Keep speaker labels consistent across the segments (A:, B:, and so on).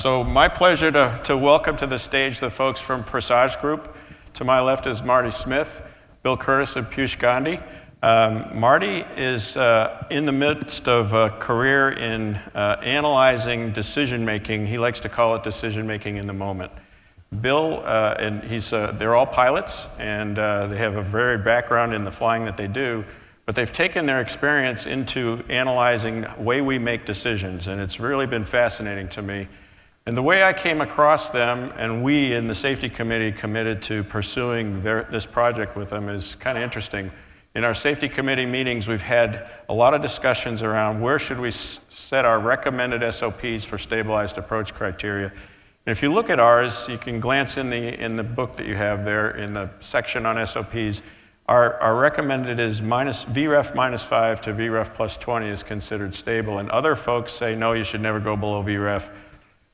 A: So my pleasure to welcome to the stage the folks from Presage Group. To my left is Marty Smith, Bill Curtis, and Piyush Gandhi. Marty is in the midst of a career in analyzing decision-making. He likes to call it decision-making in the moment. Bill, and they're all pilots, and they have a varied background in the flying that they do, but they've taken their experience into analyzing the way we make decisions, and it's really been fascinating to me. And the way I came across them, and we in the safety committee committed to pursuing this project with them, is kind of interesting. In our safety committee meetings, we've had a lot of discussions around where should we set our recommended SOPs for stabilized approach criteria. And if you look at ours, you can glance in the book that you have there in the section on SOPs. Our recommended is VREF -5 to VREF +20 is considered stable, and other folks say, no, you should never go below VREF.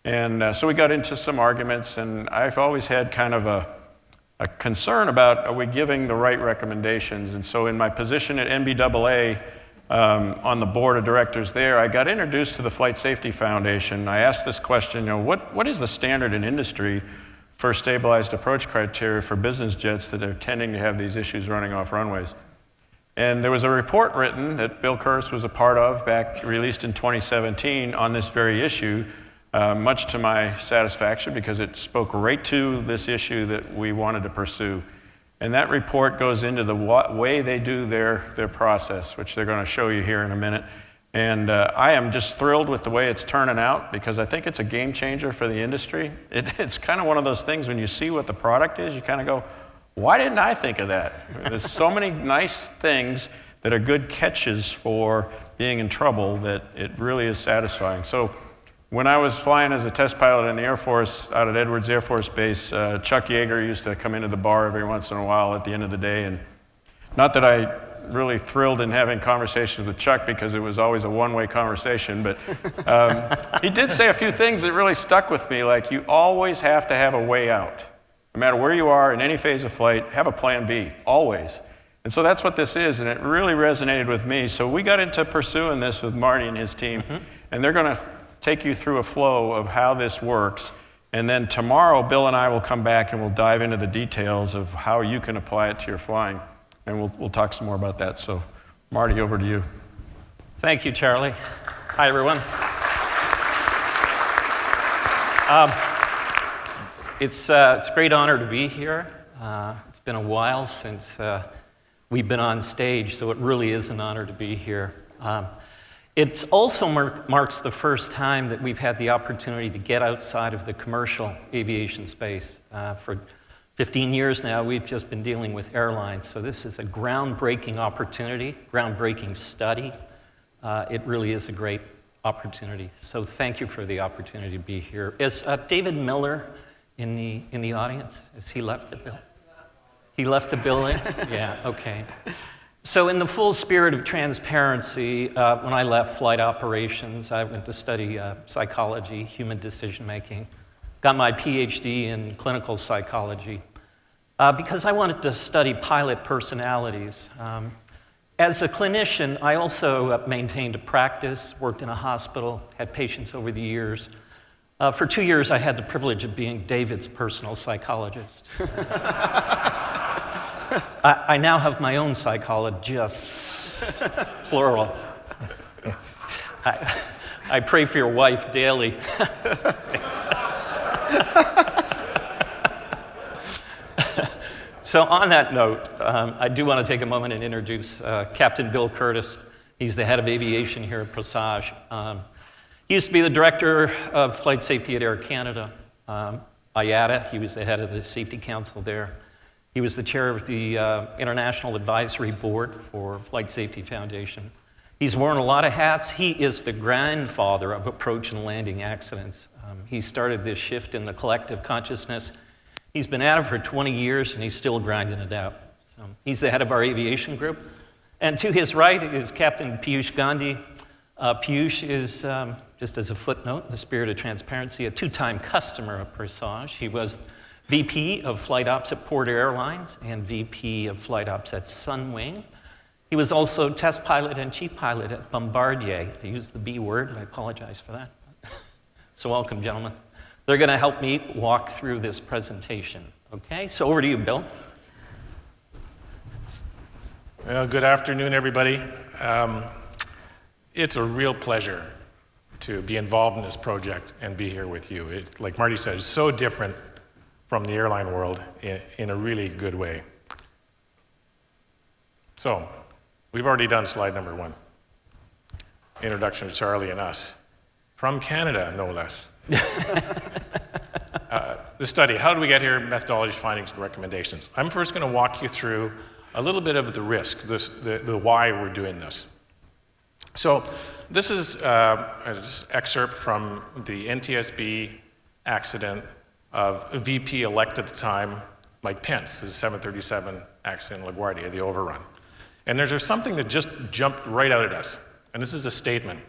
A: And so we got into some arguments, and I've always had kind of a concern about, are we giving the right recommendations? And so in my position at NBAA, on the board of directors there, I got introduced to the Flight Safety Foundation. I asked this question, what is the standard in industry for stabilized approach criteria for business jets that are tending to have these issues running off runways? And there was a report written that Bill Curtis was a part of, released in 2017 on this very issue, much to my satisfaction, because it spoke right to this issue that we wanted to pursue. And that report goes into the way they do their process, which they're going to show you here in a minute. And I am just thrilled with the way it's turning out, because I think it's a game changer for the industry. It's kind of one of those things when you see what the product is, you kind of go, why didn't I think of that? There's so many nice things that are good catches for being in trouble that it really is satisfying. So when I was flying as a test pilot in the Air Force out at Edwards Air Force Base, Chuck Yeager used to come into the bar every once in a while at the end of the day. And not that I really thrilled in having conversations with Chuck, because it was always a one-way conversation, but he did say a few things that really stuck with me, like you always have to have a way out. No matter where you are in any phase of flight, have a plan B, always. And so that's what this is, and it really resonated with me. So we got into pursuing this with Marty and his team, and they're going to take you through a flow of how this works. And then tomorrow, Bill and I will come back and we'll dive into the details of how you can apply it to your flying. And we'll talk some more about that. So, Marty, over to you.
B: Thank you, Charlie. Hi, everyone. It's a great honor to be here. It's been a while since we've been on stage, so it really is an honor to be here. It also marks the first time that we've had the opportunity to get outside of the commercial aviation space. For 15 years now, we've just been dealing with airlines, so this is a groundbreaking opportunity, groundbreaking study. It really is a great opportunity, so thank you for the opportunity to be here. Is David Miller in the audience? Has he left the building? He left the building? Yeah, okay. So in the full spirit of transparency, when I left flight operations, I went to study psychology, human decision-making, got my PhD in clinical psychology, because I wanted to study pilot personalities. As a clinician, I also maintained a practice, worked in a hospital, had patients over the years. For 2 years, I had the privilege of being David's personal psychologist. I now have my own psychologists, plural. I pray for your wife daily. So on that note, I do want to take a moment and introduce Captain Bill Curtis. He's the head of aviation here at Presage. He used to be the director of flight safety at Air Canada. IATA, he was the head of the safety council there. He was the chair of the International Advisory Board for Flight Safety Foundation. He's worn a lot of hats. He is the grandfather of approach and landing accidents. He started this shift in the collective consciousness. He's been at it for 20 years, and he's still grinding it out. So he's the head of our aviation group. And to his right is Captain Piyush Gandhi. Piyush is, just as a footnote, in the spirit of transparency, a two-time customer of Presage. He was VP of Flight Ops at Port Airlines and VP of Flight Ops at Sunwing. He was also test pilot and chief pilot at Bombardier. I used the B word, I apologize for that. So welcome, gentlemen. They're going to help me walk through this presentation. Okay, so over to you, Bill.
C: Well, good afternoon, everybody. It's a real pleasure to be involved in this project and be here with you. Like Marty said, it's so different from the airline world in a really good way. So, we've already done slide number 1. Introduction to Charlie and us. From Canada, no less. The study, how did we get here? Methodologies, findings, and recommendations. I'm first going to walk you through a little bit of the risk, the why we're doing this. So this is an excerpt from the NTSB accident of a VP elect at the time, Mike Pence, his 737 accident in LaGuardia, the overrun. And there's something that just jumped right out at us. And this is a statement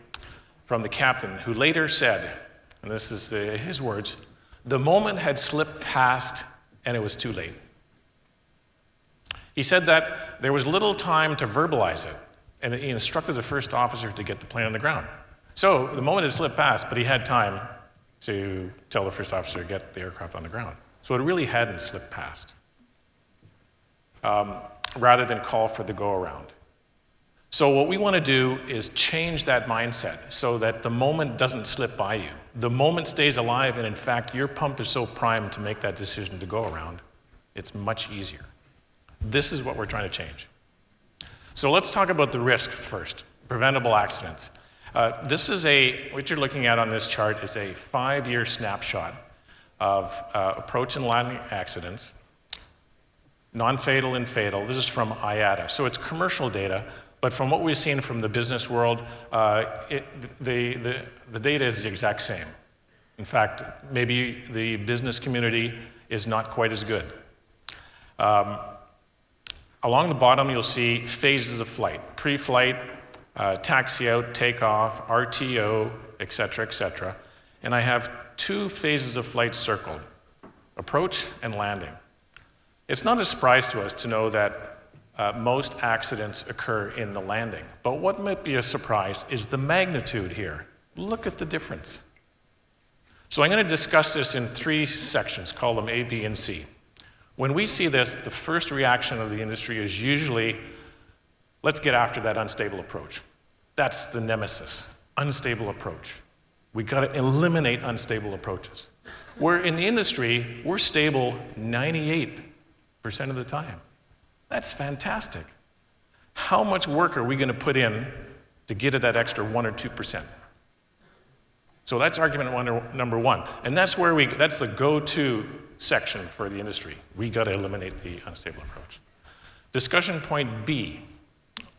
C: from the captain who later said, and this is his words, "The moment had slipped past and it was too late." He said that there was little time to verbalize it, and he instructed the first officer to get the plane on the ground. So the moment had slipped past, but he had time to tell the first officer to get the aircraft on the ground. So it really hadn't slipped past, rather than call for the go-around. So what we want to do is change that mindset so that the moment doesn't slip by you. The moment stays alive, and in fact, your pump is so primed to make that decision to go around, it's much easier. This is what we're trying to change. So let's talk about the risk first, preventable accidents. This is what you're looking at on this chart is a 5-year snapshot of approach and landing accidents, non-fatal and fatal. This is from IATA. So it's commercial data, but from what we've seen from the business world, the data is the exact same. In fact, maybe the business community is not quite as good. Along the bottom, you'll see phases of flight: pre-flight, taxi out, takeoff, RTO, et cetera, and I have 2 phases of flight circled: approach and landing. It's not a surprise to us to know that most accidents occur in the landing, but what might be a surprise is the magnitude here. Look at the difference. So I'm going to discuss this in 3 sections, call them A, B, and C. When we see this, the first reaction of the industry is usually, let's get after that unstable approach. That's the nemesis, unstable approach. We got to eliminate unstable approaches. Where in the industry, we're stable 98% of the time. That's fantastic. How much work are we going to put in to get at that extra 1 or 2%? So that's argument number 1. And that's the go-to section for the industry. We got to eliminate the unstable approach. Discussion point B.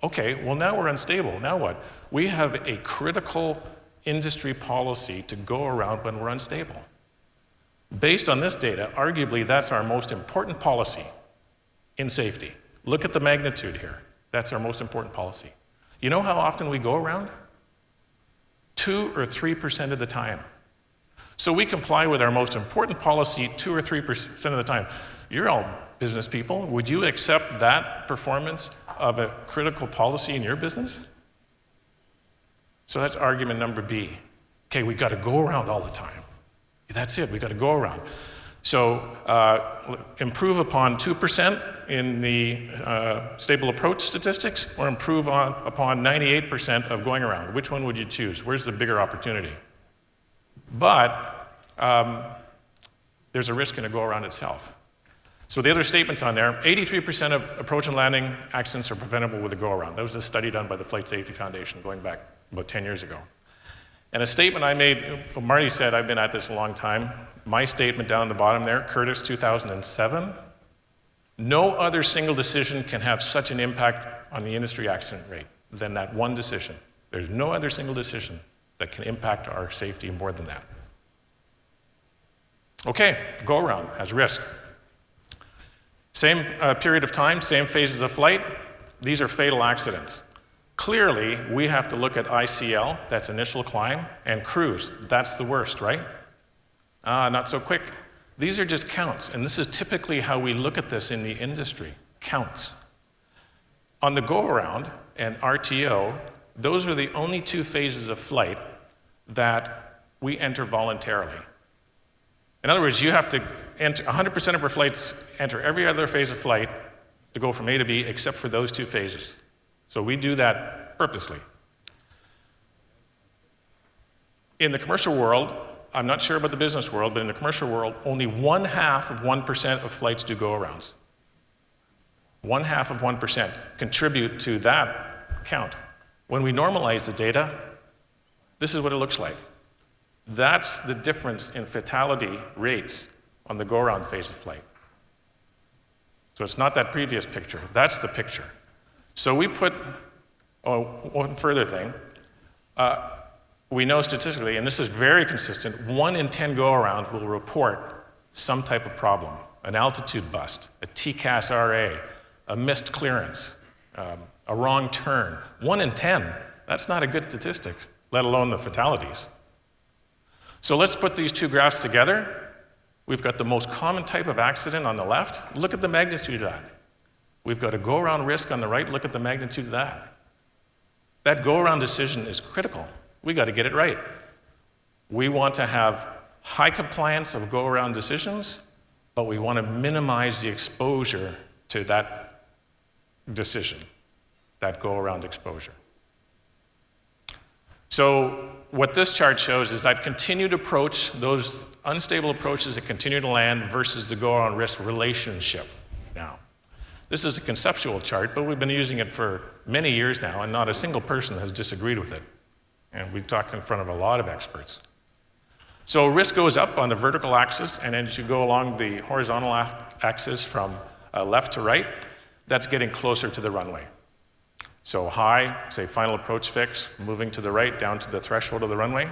C: Okay, well now we're unstable. Now what? We have a critical industry policy to go around when we're unstable. Based on this data, arguably that's our most important policy in safety. Look at the magnitude here. That's our most important policy. You know how often we go around? 2 or 3% of the time. So we comply with our most important policy 2 or 3% of the time. You're all business people. Would you accept that performance of a critical policy in your business? So that's argument number B. Okay, we got to go around all the time. That's it, we got to go around. So improve upon 2% in the stable approach statistics, or improve upon 98% of going around. Which one would you choose? Where's the bigger opportunity? But there's a risk in a go around itself. So the other statements on there, 83% of approach and landing accidents are preventable with a go around. That was a study done by the Flight Safety Foundation going back about 10 years ago. And a statement I made, Marty said, I've been at this a long time. My statement down the bottom there, Curtis 2007, no other single decision can have such an impact on the industry accident rate than that one decision. There's no other single decision that can impact our safety more than that. Okay, go around has risk. Same period of time, same phases of flight. These are fatal accidents. Clearly, we have to look at ICL, that's initial climb, and cruise, that's the worst, right? Not so quick. These are just counts, and this is typically how we look at this in the industry, counts. On the go-around and RTO, those are the only 2 phases of flight that we enter voluntarily. In other words, you have to enter 100% of our flights, enter every other phase of flight to go from A to B except for those 2 phases. So we do that purposely. In the commercial world, I'm not sure about the business world, but in the commercial world, only 0.5% of flights do go-arounds. 0.5% contribute to that count. When we normalize the data, this is what it looks like. That's the difference in fatality rates on the go-around phase of flight. So it's not that previous picture, that's the picture. So we put, one further thing, we know statistically, and this is very consistent, 1 in 10 go-arounds will report some type of problem, an altitude bust, a TCAS RA, a missed clearance, a wrong turn. 1 in 10, that's not a good statistic, let alone the fatalities. So let's put these 2 graphs together. We've got the most common type of accident on the left. Look at the magnitude of that. We've got a go-around risk on the right. Look at the magnitude of that. That go-around decision is critical. We got to get it right. We want to have high compliance of go-around decisions, but we want to minimize the exposure to that decision, that go-around exposure. So what this chart shows is that continued approach, those unstable approaches that continue to land versus the go-around risk relationship now. This is a conceptual chart, but we've been using it for many years now, and not a single person has disagreed with it. And we've talked in front of a lot of experts. So risk goes up on the vertical axis, and as you go along the horizontal axis from left to right, that's getting closer to the runway. So high, say final approach fix, moving to the right down to the threshold of the runway.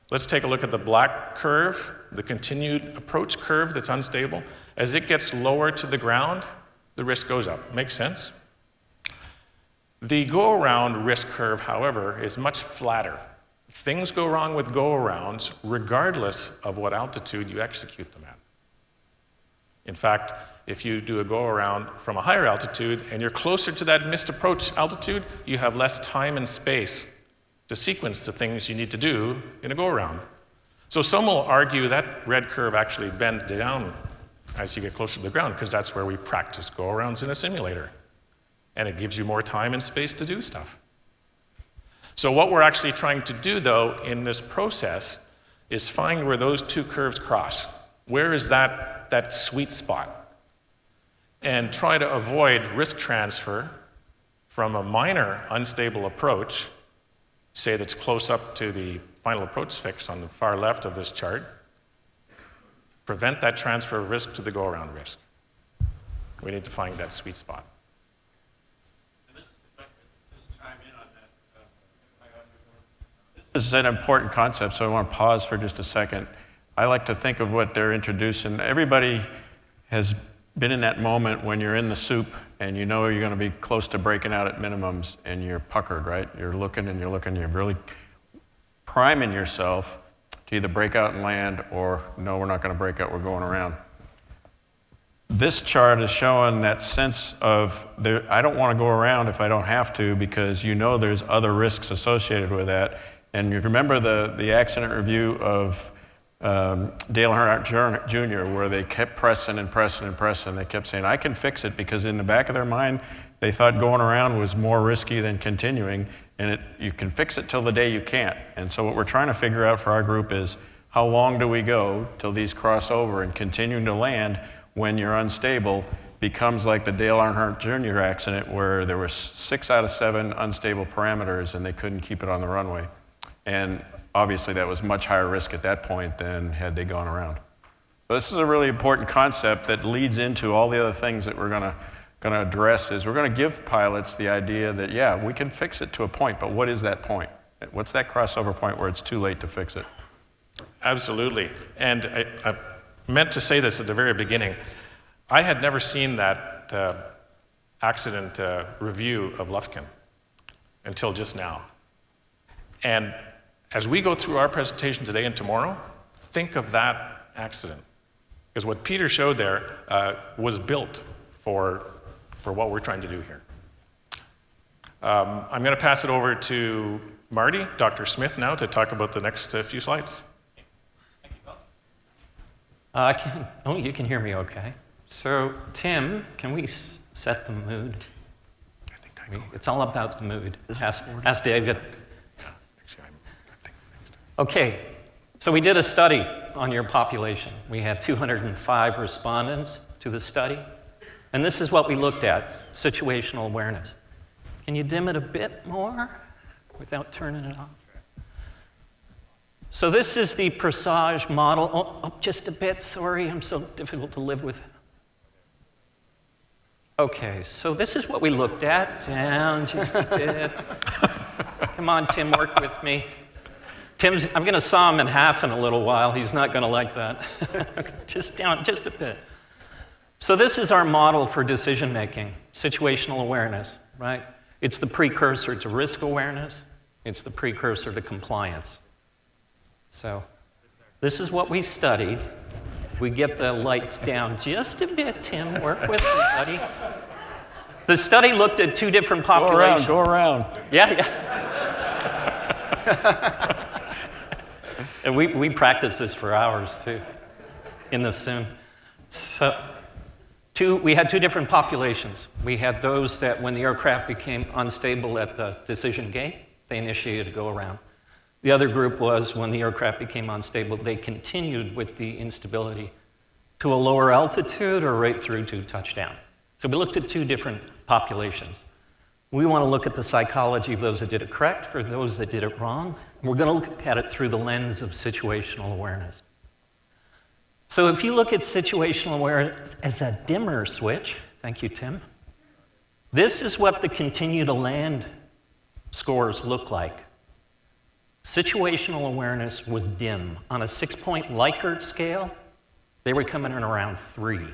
C: Let's take a look at the black curve, the continued approach curve that's unstable. As it gets lower to the ground, the risk goes up. Makes sense? The go-around risk curve, however, is much flatter. Things go wrong with go-arounds regardless of what altitude you execute them at. In fact, if you do a go-around from a higher altitude and you're closer to that missed approach altitude, you have less time and space to sequence the things you need to do in a go-around. So some will argue that red curve actually bends down as you get closer to the ground, because that's where we practice go-arounds in a simulator. And it gives you more time and space to do stuff. So what we're actually trying to do, though, in this process is find where those 2 curves cross. Where is that sweet spot? And try to avoid risk transfer from a minor unstable approach, say that's close up to the final approach fix on the far left of this chart, prevent that transfer of risk to the go-around risk. We need to find that sweet spot.
A: This is an important concept, so I want to pause for just a second. I like to think of what they're introducing. Everybody has been in that moment when you're in the soup and you know you're going to be close to breaking out at minimums and you're puckered, right? You're looking and you're looking, you're really priming yourself to either break out and land or no, we're not going to break out, we're going around. This chart is showing that sense of, I don't want to go around if I don't have to, because you know there's other risks associated with that. And you remember the accident review of Dale Earnhardt Jr., where they kept pressing and pressing and pressing. They kept saying, I can fix it, because in the back of their mind, they thought going around was more risky than continuing, and you can fix it till the day you can't. And so what we're trying to figure out for our group is, how long do we go till these cross over, and continuing to land when you're unstable becomes like the Dale Earnhardt Jr. accident, where there were 6 out of 7 unstable parameters and they couldn't keep it on the runway. And obviously that was much higher risk at that point than had they gone around. So this is a really important concept that leads into all the other things that we're going to address. Is we're going to give pilots the idea that, yeah, we can fix it to a point, but what is that point? What's that crossover point where it's too late to fix it?
C: Absolutely. And I meant to say this at the very beginning. I had never seen that accident review of Lufkin until just now. And as we go through our presentation today and tomorrow, think of that accident. Because what Peter showed there was built for what we're trying to do here. I'm going to pass it over to Marty, Dr. Smith now, to talk about the next few slides.
B: Oh, you can hear me okay. So, Tim, can we set the mood? It's all about the mood. Ask David. Okay, so we did a study on your population. We had 205 respondents to the study, and this is what we looked at, situational awareness. Can you dim it a bit more without turning it off? So this is the Presage model. Oh, just a bit, sorry, I'm so difficult to live with. Okay, so this is what we looked at. Down just a bit. Come on, Tim, work with me. I'm going to saw him in half in a little while. He's not going to like that. Just down, just a bit. So this is our model for decision making, situational awareness, right? It's the precursor to risk awareness. It's the precursor to compliance. So this is what we studied. We get the lights down just a bit, Tim. Work with me, buddy. The study looked at two different populations.
A: Go around.
B: Yeah. And we practiced this for hours, too, in the sim. So we had two different populations. We had those that when the aircraft became unstable at the decision gate, they initiated a go-around. The other group was when the aircraft became unstable, they continued with the instability to a lower altitude or right through to touchdown. So we looked at two different populations. We want to look at the psychology of those that did it correct for those that did it wrong. We're going to look at it through the lens of situational awareness. So if you look at situational awareness as a dimmer switch, thank you, Tim, this is what the continue to land scores look like. Situational awareness was dim. On a 6-point Likert scale, they were coming in around 3.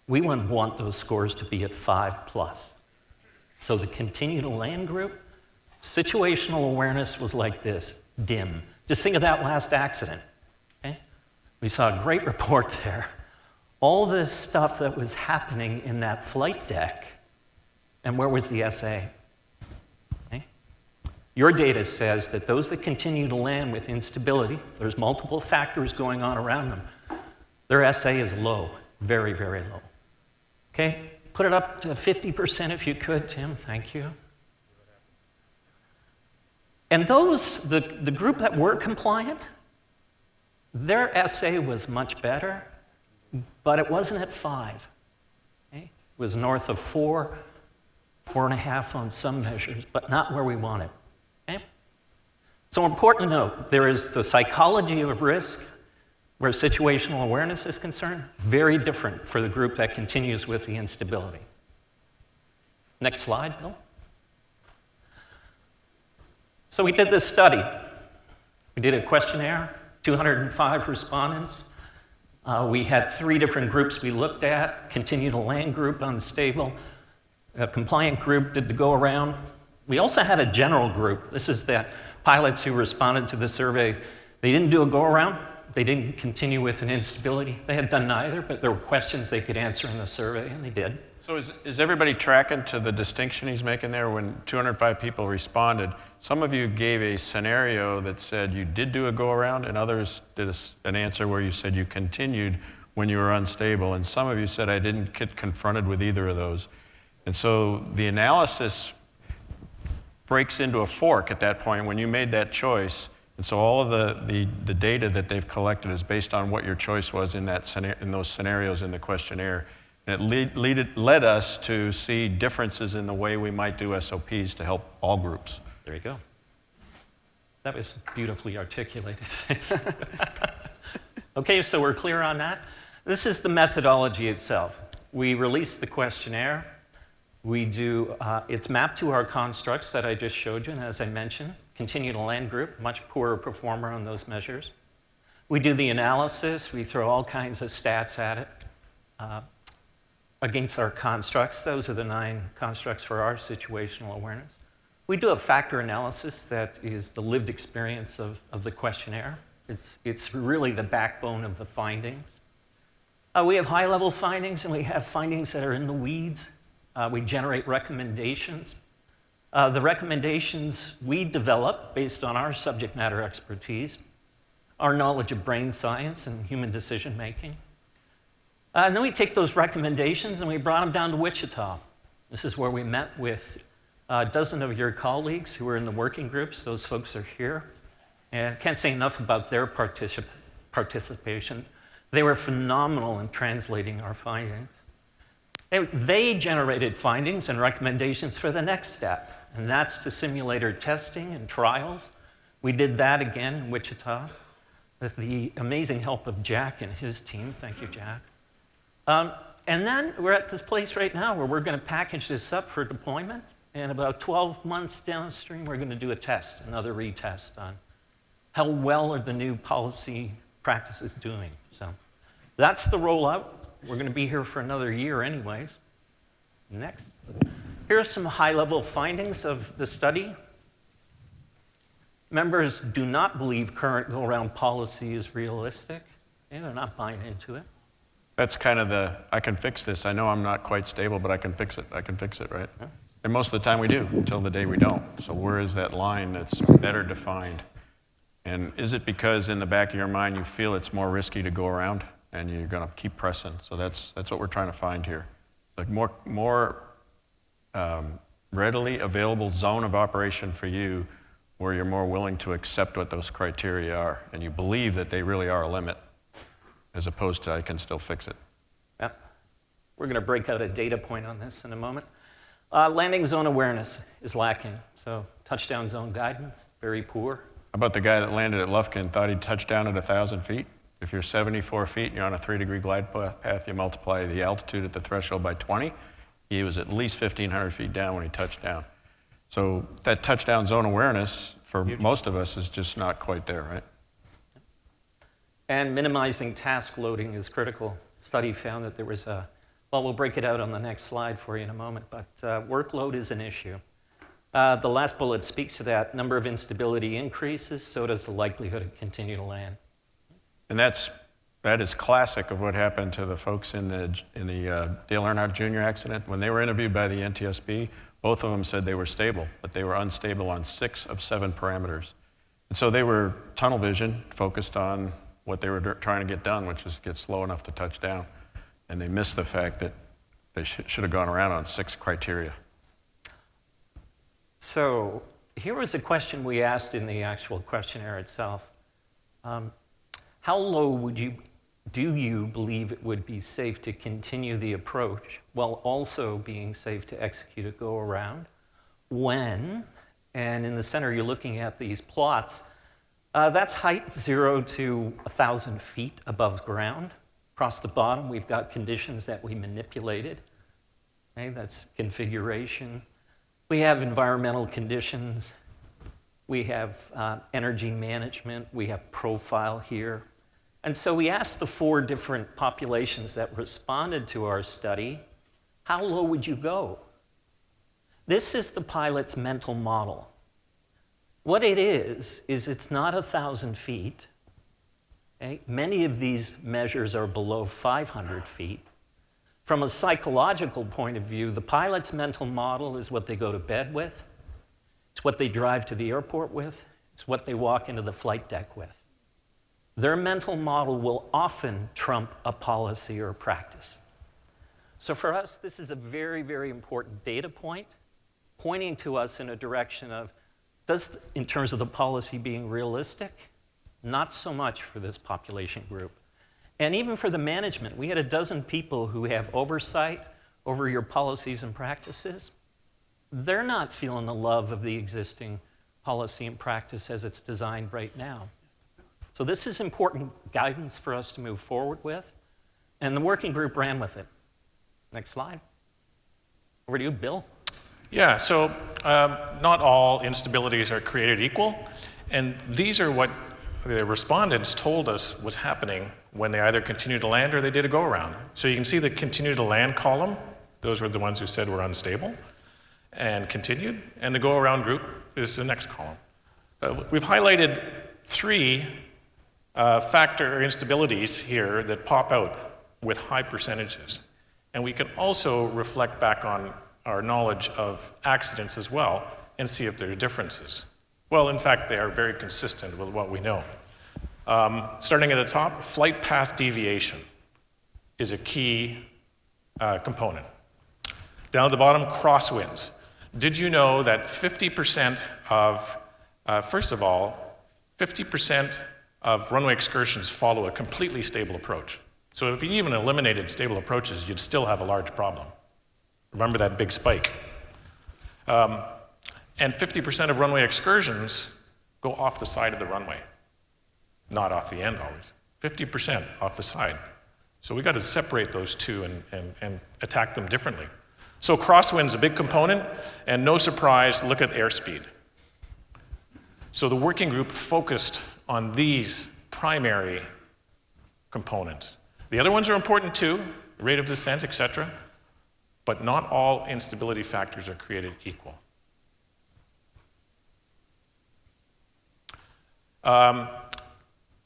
B: We would want those scores to be at 5+. So the continue to land group, situational awareness was like this, dim. Just think of that last accident. Okay? We saw a great report there. All this stuff that was happening in that flight deck, and where was the SA? Your data says that those that continue to land with instability, there's multiple factors going on around them, their SA is low, very, very low. Okay, put it up to 50% if you could, Tim, thank you. And those, the group that were compliant, their SA was much better, but it wasn't at 5. Okay? It was north of 4, 4.5 on some measures, but not where we wanted. Okay? So important to note, there is the psychology of risk, where situational awareness is concerned, very different for the group that continues with the instability. Next slide, Bill. So we did this study. We did a questionnaire, 205 respondents. We had 3 different groups we looked at, continue to land group, unstable. A compliant group did the go around. We also had a general group. This is the pilots who responded to the survey. They didn't do a go around. They didn't continue with an instability. They had done neither, but there were questions they could answer in the survey, and they did.
A: So is everybody tracking to the distinction he's making there when 205 people responded? Some of you gave a scenario that said you did do a go-around, and others did an answer where you said you continued when you were unstable, and some of you said I didn't get confronted with either of those. And so the analysis breaks into a fork at that point when you made that choice. And so all of the data that they've collected is based on what your choice was in those scenarios in the questionnaire. And it led us to see differences in the way we might do SOPs to help all groups.
B: There you go. That was beautifully articulated. Okay, so we're clear on that. This is the methodology itself. We release the questionnaire. We do, it's mapped to our constructs that I just showed you, and as I mentioned, continue to land group, much poorer performer on those measures. We do the analysis. We throw all kinds of stats at it against our constructs. Those are the 9 constructs for our situational awareness. We do a factor analysis that is the lived experience of the questionnaire. It's really the backbone of the findings. We have high-level findings, and we have findings that are in the weeds. We generate recommendations. The recommendations we develop based on our subject matter expertise our knowledge of brain science and human decision making. And then we take those recommendations and we brought them down to Wichita. This is where we met with a dozen of your colleagues who were in the working groups. Those folks are here. And I can't say enough about their participation. They were phenomenal in translating our findings. They generated findings and recommendations for the next step, and that's to simulator testing and trials. We did that again in Wichita with the amazing help of Jack and his team. Thank you, Jack. And then we're at this place right now where we're going to package this up for deployment, and about 12 months downstream, we're going to do a test, another retest on how well are the new policy practices doing. So that's the rollout. We're going to be here for another year anyways. Next. Here's some high-level findings of the study. Members do not believe current go-around policy is realistic. They're not buying into it.
A: That's kind of the, I can fix this. I know I'm not quite stable, but I can fix it. I can fix it, right?
B: Yeah.
A: And most of the time we do, until the day we don't. So where is that line that's better defined? And is it because in the back of your mind you feel it's more risky to go around and you're going to keep pressing? So that's what we're trying to find here. Like more readily available zone of operation for you where you're more willing to accept what those criteria are and you believe that they really are a limit as opposed to I can still fix it.
B: Yeah. We're going to break out a data point on this in a moment. Landing zone awareness is lacking. So touchdown zone guidance, very poor.
A: How about the guy that landed at Lufkin thought he'd touch down at 1,000 feet? If you're 74 feet and you're on a 3-degree glide path, you multiply the altitude at the threshold by 20. He was at least 1,500 feet down when he touched down. So that touchdown zone awareness for most of us is just not quite there, right?
B: And minimizing task loading is critical. Study found that there was a, well, we'll break it out on the next slide for you in a moment, but workload is an issue. The last bullet speaks to that. Number of instability increases, so does the likelihood of continue to land.
A: And that is classic of what happened to the folks in the Dale Earnhardt Jr. accident. When they were interviewed by the NTSB, both of them said they were stable, but they were unstable on 6 of 7 parameters. And so they were tunnel vision, focused on what they were trying to get done, which is get slow enough to touch down. And they missed the fact that they should have gone around on 6 criteria.
B: So here was a question we asked in the actual questionnaire itself. How low do you believe it would be safe to continue the approach while also being safe to execute a go-around? When, and in the center you're looking at these plots, that's height 0 to 1,000 feet above ground. Across the bottom, we've got conditions that we manipulated. Okay, that's configuration. We have environmental conditions. We have energy management. We have profile here. And so we asked the 4 different populations that responded to our study, how low would you go? This is the pilot's mental model. What it is it's not 1,000 feet. Okay? Many of these measures are below 500 feet. From a psychological point of view, the pilot's mental model is what they go to bed with. It's what they drive to the airport with. It's what they walk into the flight deck with. Their mental model will often trump a policy or a practice. So for us, this is a very, very important data point, pointing to us in a direction of, in terms of the policy being realistic, not so much for this population group. And even for the management, we had a dozen people who have oversight over your policies and practices. They're not feeling the love of the existing policy and practice as it's designed right now. So this is important guidance for us to move forward with, and the working group ran with it. Next slide. Over to you, Bill.
C: Yeah, so not all instabilities are created equal, and these are what the respondents told us was happening when they either continued to land or they did a go-around. So you can see the continue to land column. Those were the ones who said were unstable and continued, and the go-around group is the next column. We've highlighted 3 factor instabilities here that pop out with high percentages. And we can also reflect back on our knowledge of accidents as well and see if there are differences. Well, in fact, they are very consistent with what we know. Starting at the top, flight path deviation is a key component. Down at the bottom, crosswinds. Did you know that 50% of, first of all, 50% of runway excursions follow a completely stable approach. So if you even eliminated stable approaches, you'd still have a large problem. Remember that big spike. And 50% of runway excursions go off the side of the runway. Not off the end always. 50% off the side. So we got to separate those two and attack them differently. So crosswind's a big component, and no surprise, look at airspeed. So the working group focused on these primary components. The other ones are important too, rate of descent, etc., but not all instability factors are created equal.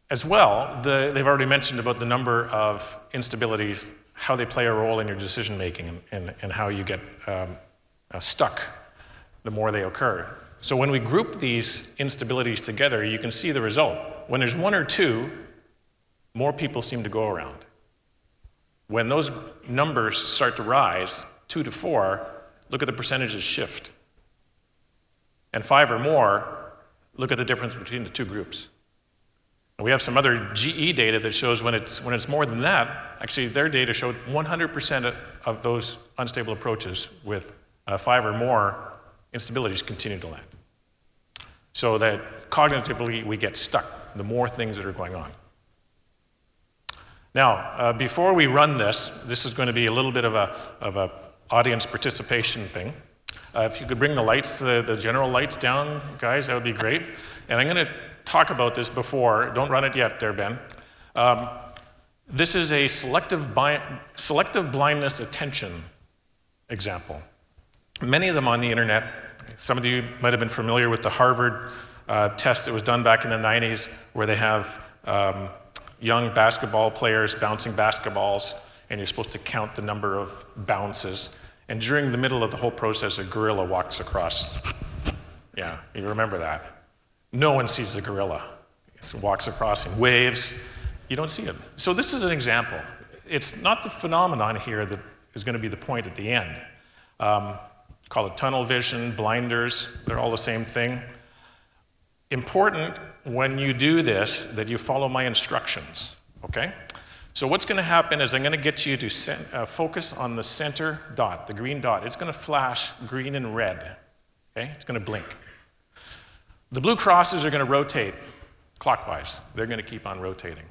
C: As well, they've already mentioned about the number of instabilities, how they play a role in your decision making, and how you get stuck the more they occur. So when we group these instabilities together, you can see the result. When there's one or two, more people seem to go around. When those numbers start to rise, 2 to 4, look at the percentages shift. And 5 or more, look at the difference between the two groups. And we have some other GE data that shows when it's more than that, actually their data showed 100% of those unstable approaches with 5 or more instabilities continue to land. So that cognitively we get stuck, the more things that are going on. Now, before we run this is going to be a little bit of a audience participation thing. If you could bring the lights, the general lights down, guys, that would be great. And I'm going to talk about this before. Don't run it yet there, Ben. This is a selective blindness attention example. Many of them on the internet. Some of you might have been familiar with the Harvard test that was done back in the 90s, where they have young basketball players bouncing basketballs, and you're supposed to count the number of bounces. And during the middle of the whole process, a gorilla walks across. Yeah, you remember that. No one sees the gorilla. It walks across and waves. You don't see it. So this is an example. It's not the phenomenon here that is going to be the point at the end. Call it tunnel vision, blinders, they're all the same thing. Important when you do this that you follow my instructions, okay? So what's going to happen is I'm going to get you to focus on the center dot, the green dot. It's going to flash green and red, okay? It's going to blink. The blue crosses are going to rotate clockwise. They're going to keep on rotating.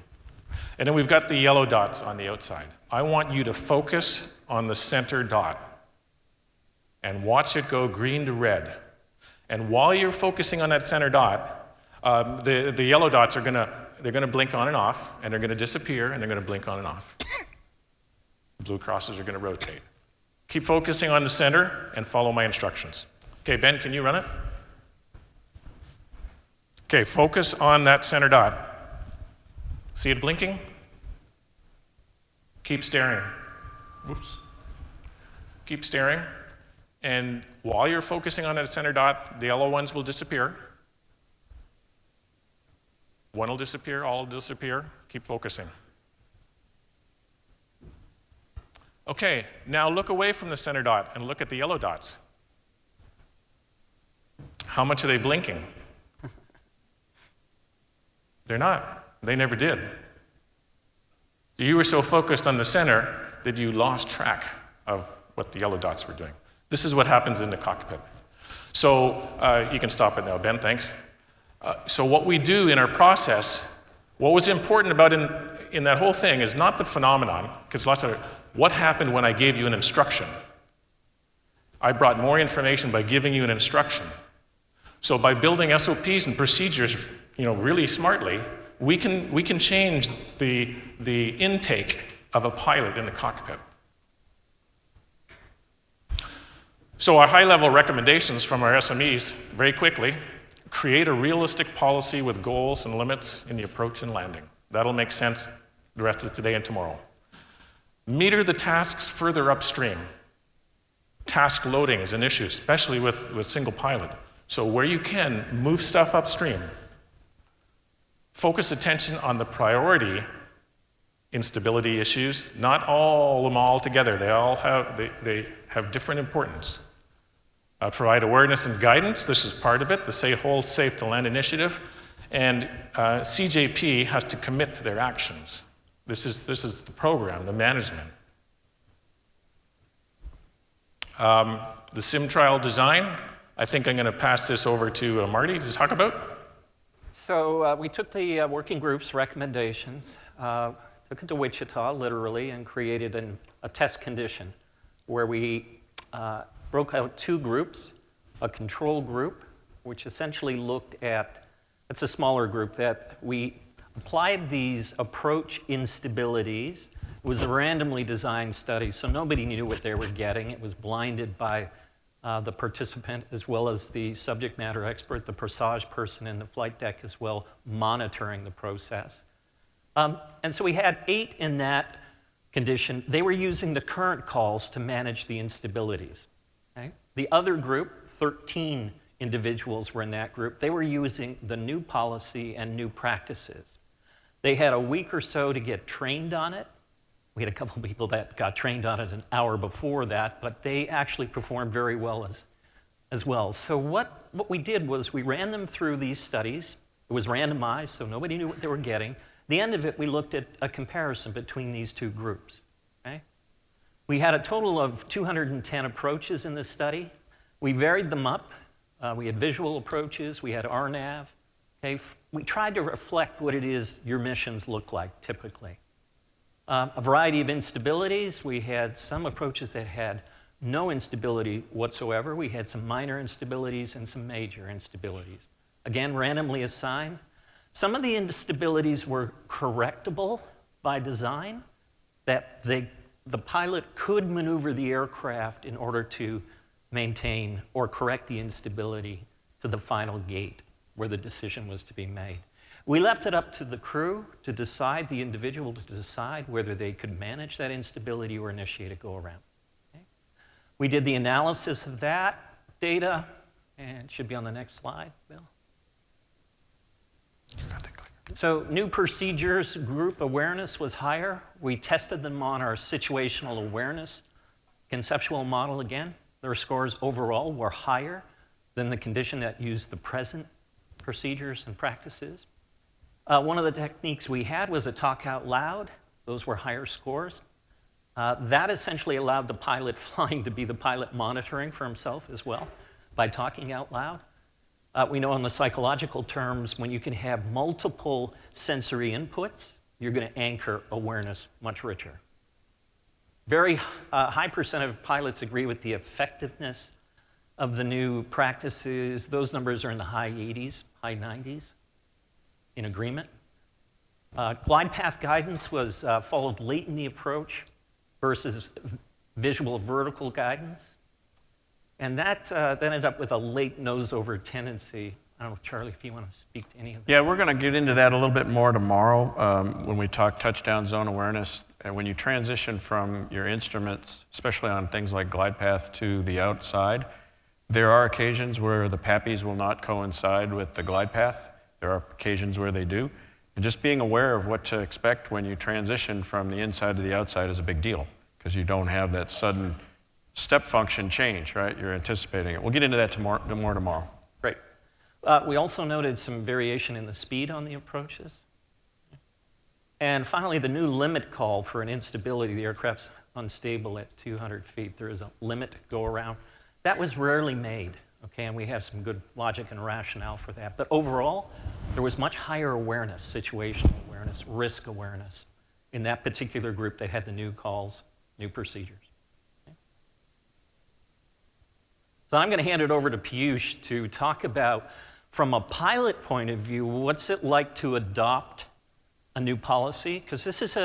C: And then we've got the yellow dots on the outside. I want you to focus on the center dot and watch it go green to red. And while you're focusing on that center dot, the yellow dots are they're gonna blink on and off, and they're gonna disappear, and they're gonna blink on and off. The blue crosses are gonna rotate. Keep focusing on the center and follow my instructions. Okay, Ben, can you run it? Okay, focus on that center dot. See it blinking? Keep staring. Oops. Keep staring. And while you're focusing on that center dot, the yellow ones will disappear. One will disappear, all will disappear. Keep focusing. Okay, now look away from the center dot and look at the yellow dots. How much are they blinking? They're not. They never did. You were so focused on the center that you lost track of what the yellow dots were doing. This is what happens in the cockpit. So you can stop it now, Ben, thanks. So what we do in our process, what was important about in that whole thing is not the phenomenon, because lots of what happened when I gave you an instruction. I brought more information by giving you an instruction. So by building SOPs and procedures, really smartly, we can change the intake of a pilot in the cockpit. So our high-level recommendations from our SMEs, very quickly, create a realistic policy with goals and limits in the approach and landing. That'll make sense the rest of today and tomorrow. Meter the tasks further upstream. Task loading is an issue, especially with single pilot. So where you can, move stuff upstream. focus attention on the priority instability issues, not all of them all together. They have different importance. Provide awareness and guidance. This is part of it, the Hold Safe to Land initiative. And CJP has to commit to their actions. This is the program, the management. The sim trial design, I think I'm going to pass this over to Marty to talk about.
B: So we took the working group's recommendations, took it to Wichita, literally, and created a test condition where we broke out 2 groups, a control group, which essentially looked at, it's a smaller group, that we applied these approach instabilities. It was a randomly designed study, so nobody knew what they were getting. It was blinded by the participant as well as the subject matter expert, the Presage person in the flight deck as well, monitoring the process. And so we had 8 in that condition. They were using the current calls to manage the instabilities. Okay? The other group, 13 individuals were in that group. They were using the new policy and new practices. They had a week or so to get trained on it. We had a couple of people that got trained on it an hour before that, but they actually performed very well as well. So what we did was we ran them through these studies. It was randomized, so nobody knew what they were getting. At the end of it, we looked at a comparison between these 2 groups. Okay? We had a total of 210 approaches in this study. We varied them up. We had visual approaches. We had RNAV. Okay? We tried to reflect what it is your missions look like typically. A variety of instabilities. We had some approaches that had no instability whatsoever. We had some minor instabilities and some major instabilities. Again, randomly assigned. Some of the instabilities were correctable by design, that the pilot could maneuver the aircraft in order to maintain or correct the instability to the final gate where the decision was to be made. We left it up to the crew to decide, the individual to decide whether they could manage that instability or initiate a go-around. Okay? We did the analysis of that data, and it should be on the next slide, Bill. So new procedures, group awareness was higher. We tested them on our situational awareness conceptual model again. Their scores overall were higher than the condition that used the present procedures and practices. One of the techniques we had was a talk out loud. Those were higher scores. That essentially allowed the pilot flying to be the pilot monitoring for himself as well by talking out loud. We know in the psychological terms, when you can have multiple sensory inputs, you're going to anchor awareness much richer. Very high percent of pilots agree with the effectiveness of the new practices. Those numbers are in the high 80s, high 90s. In agreement. Glide path guidance was followed late in the approach versus visual vertical guidance. And that ended up with a late nose-over tendency. I don't know, Charlie, if you want to speak to any of that.
A: Yeah, we're going to get into that a little bit more tomorrow when we talk touchdown zone awareness. And when you transition from your instruments, especially on things like glide path, to the outside, there are occasions where the PAPIs will not coincide with the glide path. There are occasions where they do. And just being aware of what to expect when you transition from the inside to the outside is a big deal, because you don't have that sudden step function change, right? You're anticipating it. We'll get into that more tomorrow.
B: Great. We also noted some variation in the speed on the approaches. And finally, the new limit call for an instability. The aircraft's unstable at 200 feet. There is a limit go around. That was rarely made. Okay, and we have some good logic and rationale for that. But overall, there was much higher awareness, situational awareness, risk awareness in that particular group that had the new calls, new procedures. Okay. So I'm going to hand it over to Piyush to talk about, from a pilot point of view, what's it like to adopt a new policy? Because this is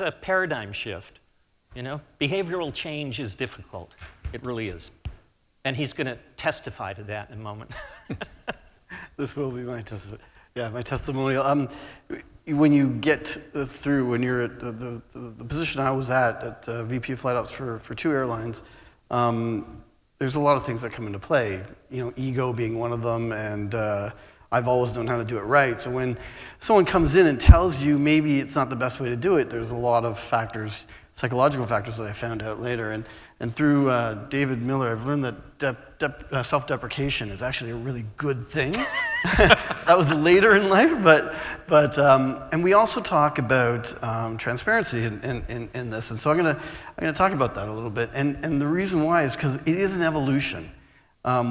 B: a paradigm shift. You know, behavioral change is difficult. It really is. And he's going to testify to that in a moment.
D: This will be my testimony. Yeah, my testimonial. When you get through, when you're at the position I was at VP of Flight Ops for 2 airlines, there's a lot of things that come into play. You know, ego being one of them, and I've always known how to do it right. So when someone comes in and tells you maybe it's not the best way to do it, there's a lot of factors, psychological factors that I found out later. And through David Miller, I've learned that self-deprecation is actually a really good thing. That was later in life, and we also talk about transparency in this. And so I'm gonna talk about that a little bit. And the reason why is because it is an evolution.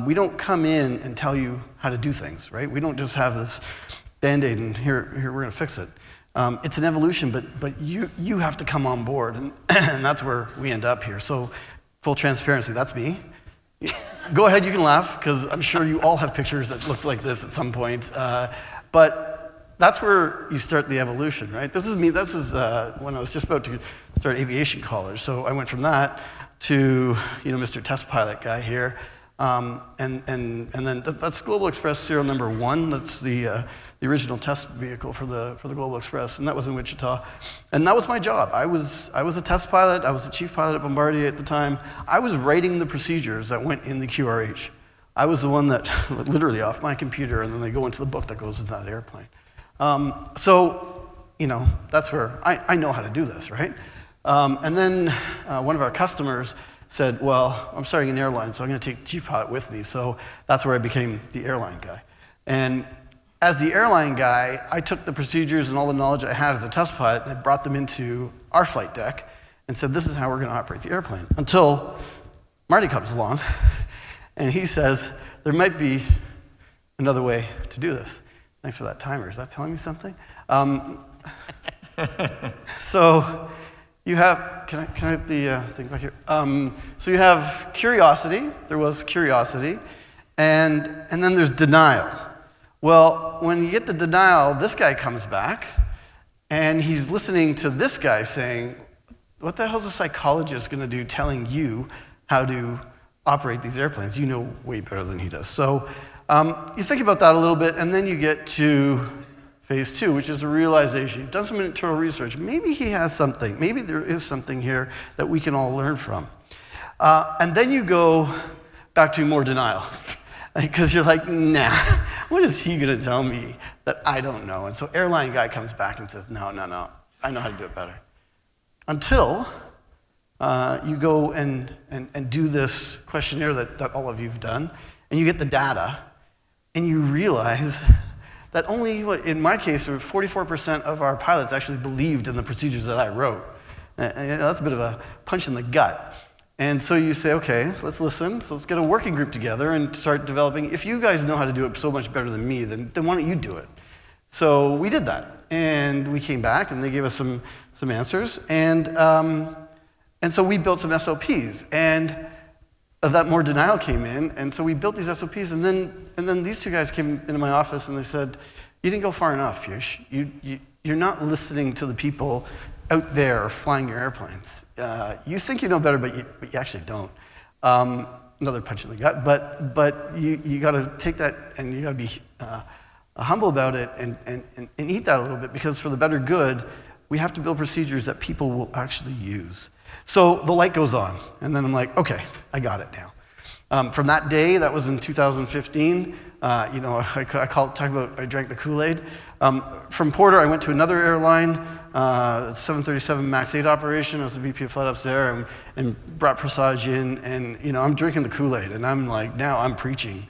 D: We don't come in and tell you how to do things, right? We don't just have this Band-Aid and here we're gonna fix it. It's an evolution, but you have to come on board, and that's where we end up here. So full transparency, that's me. Go ahead, you can laugh, because I'm sure you all have pictures that look like this at some point. But that's where you start the evolution, right? This is me. This is when I was just about to start aviation college. So I went from that to Mr. Test Pilot guy here. And then that's Global Express serial number 1. That's the original test vehicle for the Global Express, and that was in Wichita. And that was my job. I was a test pilot. I was the chief pilot at Bombardier at the time. I was writing the procedures that went in the QRH. I was the one that literally off my computer, and then they go into the book that goes in that airplane. So that's where I know how to do this, right? And then one of our customers said, well, I'm starting an airline, so I'm going to take chief pilot with me. So that's where I became the airline guy. And as the airline guy, I took the procedures and all the knowledge I had as a test pilot and I brought them into our flight deck and said, this is how we're going to operate the airplane. Until Marty comes along and he says, there might be another way to do this. Thanks for that timer. Is that telling me something? So you have, can I have the thing back here? So you have curiosity. There was curiosity. And then there's denial. Well, when you get the denial, this guy comes back, and he's listening to this guy saying, what the hell is a psychologist going to do telling you how to operate these airplanes? You know way better than he does. So you think about that a little bit, and then you get to phase 2, which is a realization. You've done some internal research. Maybe he has something. Maybe there is something here that we can all learn from. And then you go back to more denial. Because you're like, nah, what is he going to tell me that I don't know? And so airline guy comes back and says, no, I know how to do it better. Until you go and do this questionnaire that all of you have done, and you get the data, and you realize that only, in my case, 44% of our pilots actually believed in the procedures that I wrote. And that's a bit of a punch in the gut. And so you say, okay, let's listen. So let's get a working group together and start developing. If you guys know how to do it so much better than me, then why don't you do it? So we did that. And we came back, and they gave us some answers. And so we built some SOPs. And that more denial came in. And so we built these SOPs. And then these two guys came into my office, and they said, you didn't go far enough, Piyush. You're not listening to the people out there flying your airplanes. You think you know better, but you actually don't. Another punch in the gut, but you got to take that, and you got to be humble about it and eat that a little bit, because for the better good, we have to build procedures that people will actually use. So the light goes on, and then I'm like, okay, I got it now. From that day, that was in 2015, I drank the Kool-Aid. From Porter, I went to another airline, 737 MAX 8 operation. I was the VP of flight ops there, and brought Presage in, and I'm drinking the Kool-Aid, and I'm like, now I'm preaching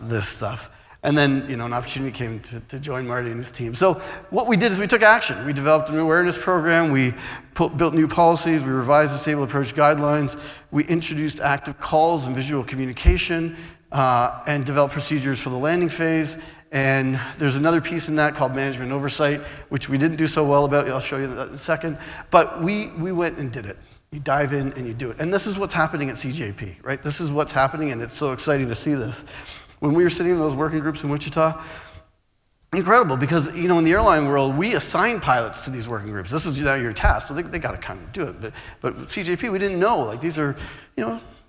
D: this stuff. And then an opportunity came to join Marty and his team. So what we did is we took action. We developed an awareness program. We built new policies. We revised the stable approach guidelines. We introduced active calls and visual communication, and developed procedures for the landing phase. And there's another piece in that called management oversight, which we didn't do so well about. I'll show you that in a second. But we went and did it. You dive in and you do it. And this is what's happening at CJP, right? This is what's happening, and it's so exciting to see this. When we were sitting in those working groups in Wichita, incredible, because in the airline world, we assign pilots to these working groups. This is now your task, so they got to kind of do it. But CJP, we didn't know. Like, these are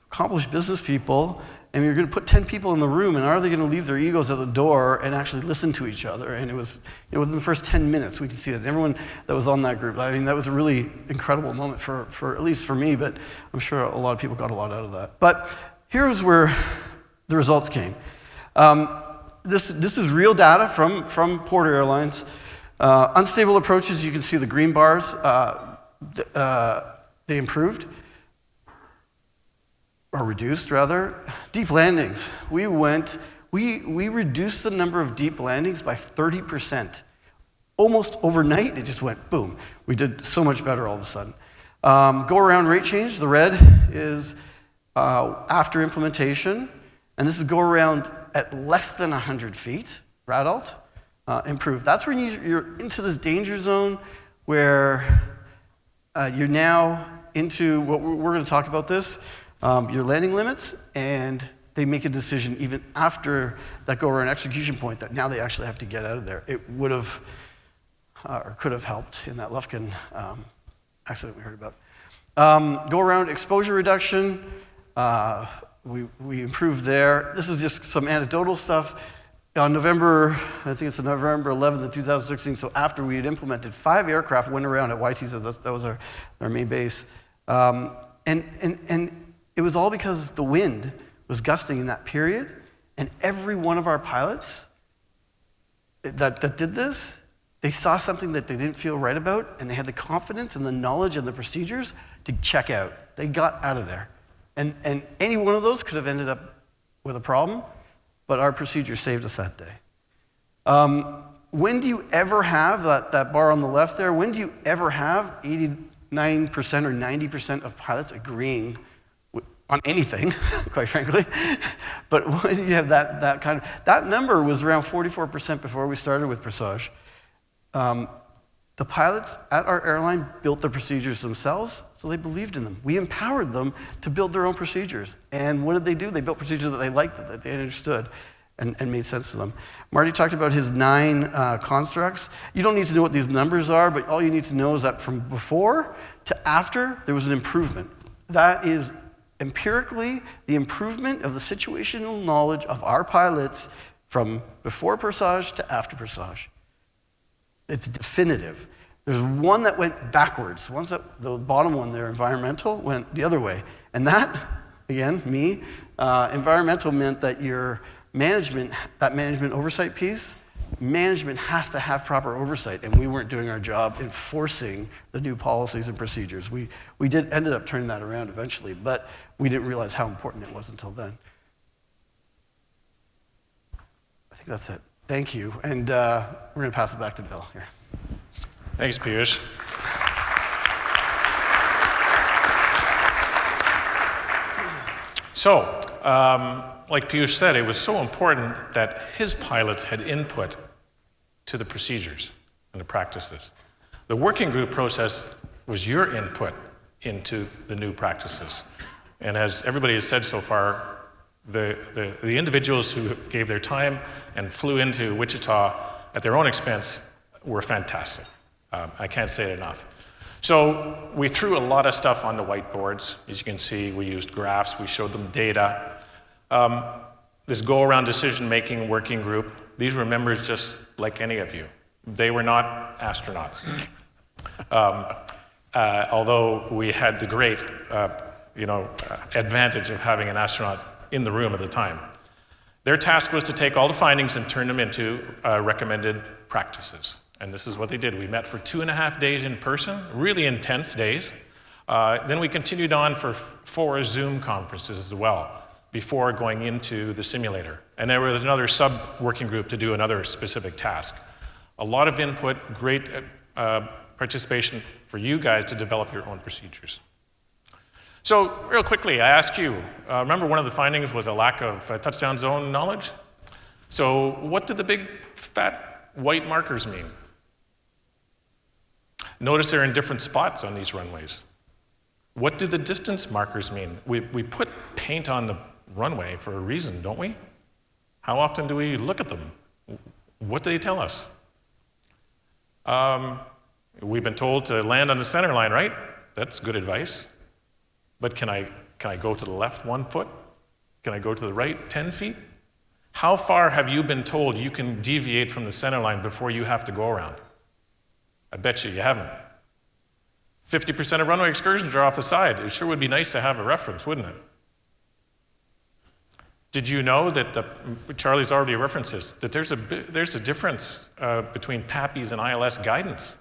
D: accomplished business people, and you're going to put 10 people in the room, and are they going to leave their egos at the door and actually listen to each other? And it was, within the first 10 minutes, we could see it. And everyone that was on that group, I mean, that was a really incredible moment for at least for me, but I'm sure a lot of people got a lot out of that. But here's where the results came. This is real data from Porter Airlines. Unstable approaches, you can see the green bars, they improved, or reduced rather. Deep landings, we reduced the number of deep landings by 30%. Almost overnight, it just went boom. We did so much better all of a sudden. Go around rate change, the red is after implementation, and this is go around at less than 100 feet, RADALT, improved. That's when you're into this danger zone where you're now into what we're going to talk about this, your landing limits, and they make a decision even after that go around execution point that now they actually have to get out of there. It would have or could have helped in that Lufkin accident we heard about. Go around exposure reduction, we improved there. This is just some anecdotal stuff. On November, I think it's November 11th of 2016, so after we had implemented, 5 aircraft went around at YT, so that was our main base. And it was all because the wind was gusting in that period, and every one of our pilots that did this, they saw something that they didn't feel right about, and they had the confidence and the knowledge and the procedures to check out. They got out of there. And any one of those could have ended up with a problem, but our procedure saved us that day. When do you ever have, that bar on the left there, when do you ever have 89% or 90% of pilots agreeing on anything, quite frankly? But when you have that kind of, that number was around 44% before we started with Presage. The pilots at our airline built the procedures themselves, so they believed in them. We empowered them to build their own procedures. And what did they do? They built procedures that they liked, that they understood, and made sense to them. Marty talked about his 9 constructs. You don't need to know what these numbers are, but all you need to know is that from before to after, there was an improvement. That is empirically the improvement of the situational knowledge of our pilots from before Presage to after Presage. It's definitive. There's one that went backwards. The bottom one there, environmental, went the other way. And that, again, environmental meant that your management, that management oversight piece, management has to have proper oversight, and we weren't doing our job enforcing the new policies and procedures. We ended up turning that around eventually, but we didn't realize how important it was until then. I think that's it. Thank you, and we're going to pass it back to Bill here.
C: Thanks, Piyush. So, like Piyush said, it was so important that his pilots had input to the procedures and the practices. The working group process was your input into the new practices. And as everybody has said so far, the individuals who gave their time and flew into Wichita at their own expense were fantastic. I can't say it enough. So we threw a lot of stuff on the whiteboards. As you can see, we used graphs, we showed them data. This go-around decision-making working group, these were members just like any of you. They were not astronauts. Although we had the great advantage of having an astronaut in the room at the time. Their task was to take all the findings and turn them into recommended practices. And this is what they did. We met for 2.5 days in person, really intense days. Then we continued on for 4 Zoom conferences as well, before going into the simulator. And there was another sub-working group to do another specific task. A lot of input, great participation for you guys to develop your own procedures. So real quickly, I ask you, remember one of the findings was a lack of touchdown zone knowledge? So what did the big fat white markers mean? Notice they're in different spots on these runways. What do the distance markers mean? We put paint on the runway for a reason, don't we? How often do we look at them? What do they tell us? We've been told to land on the center line, right? That's good advice. But can I go to the left 1 foot? Can I go to the right 10 feet? How far have you been told you can deviate from the center line before you have to go around? I bet you haven't. 50% of runway excursions are off the side. It sure would be nice to have a reference, wouldn't it? Did you know that Charlie's already referenced this, that there's a difference between PAPIs and ILS guidance?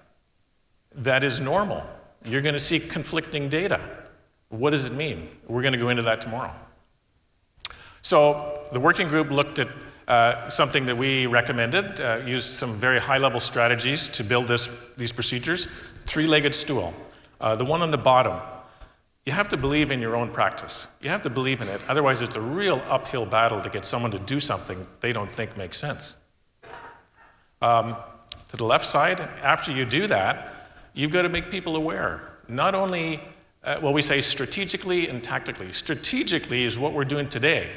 C: That is normal. You're going to see conflicting data. What does it mean? We're going to go into that tomorrow. So the working group looked at something that we recommended, used some very high-level strategies to build these procedures. Three-legged stool. The one on the bottom, you have to believe in your own practice. You have to believe in it. Otherwise, it's a real uphill battle to get someone to do something they don't think makes sense. To the left side, after you do that, you've got to make people aware. Not only, we say strategically and tactically. Strategically is what we're doing today.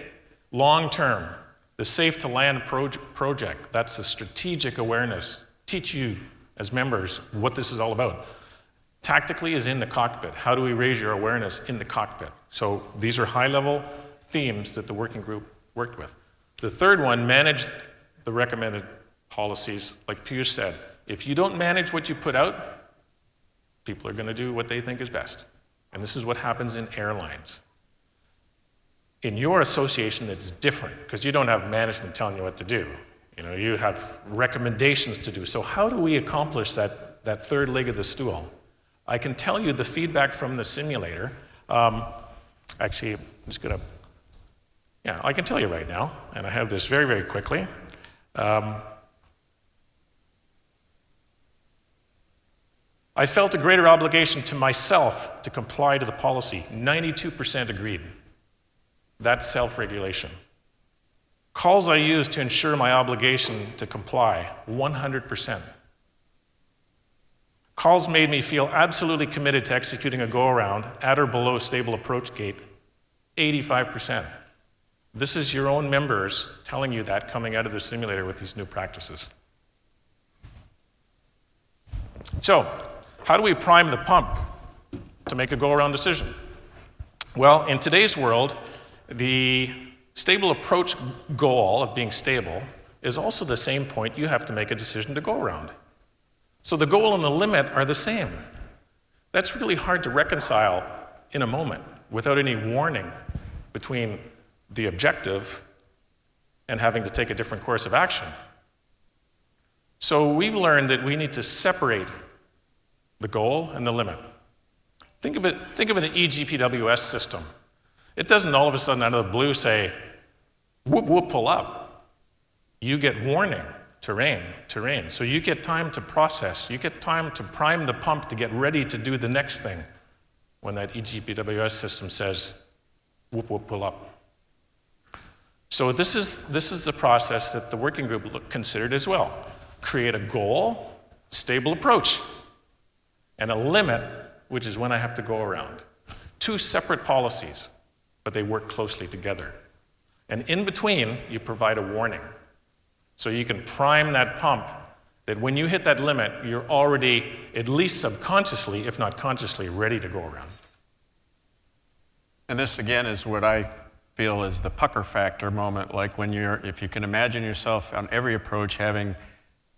C: Long term, the Safe to Land project, that's the strategic awareness. Teach you as members what this is all about. Tactically is in the cockpit. How do we raise your awareness in the cockpit? So these are high-level themes that the working group worked with. The third one, manage the recommended policies. Like Piyush said, if you don't manage what you put out, people are going to do what they think is best. And this is what happens in airlines. In your association, it's different because you don't have management telling you what to do. You have recommendations to do. So how do we accomplish that third leg of the stool? I can tell you the feedback from the simulator. Actually, I'm just going to, I can tell you right now, and I have this very, very quickly. I felt a greater obligation to myself to comply to the policy. 92% agreed. That's self-regulation. Calls I used to ensure my obligation to comply, 100%. Calls made me feel absolutely committed to executing a go-around at or below stable approach gate, 85%. This is your own members telling you that coming out of the simulator with these new practices. So, how do we prime the pump to make a go-around decision? Well, in today's world, the stable approach goal of being stable is also the same point you have to make a decision to go around. So the goal and the limit are the same. That's really hard to reconcile in a moment without any warning between the objective and having to take a different course of action. So we've learned that we need to separate the goal and the limit. Think of an EGPWS system. It doesn't all of a sudden out of the blue say, whoop, whoop, pull up. You get warning, terrain. So you get time to process. You get time to prime the pump to get ready to do the next thing when that EGPWS system says, whoop, whoop, pull up. So this is the process that the working group considered as well. Create a goal, stable approach, and a limit, which is when I have to go around. Two separate policies, but they work closely together. And in between, you provide a warning. So you can prime that pump that when you hit that limit, you're already, at least subconsciously, if not consciously, ready to go around.
A: And this, again, is what I feel is the pucker factor moment, like when if you can imagine yourself on every approach having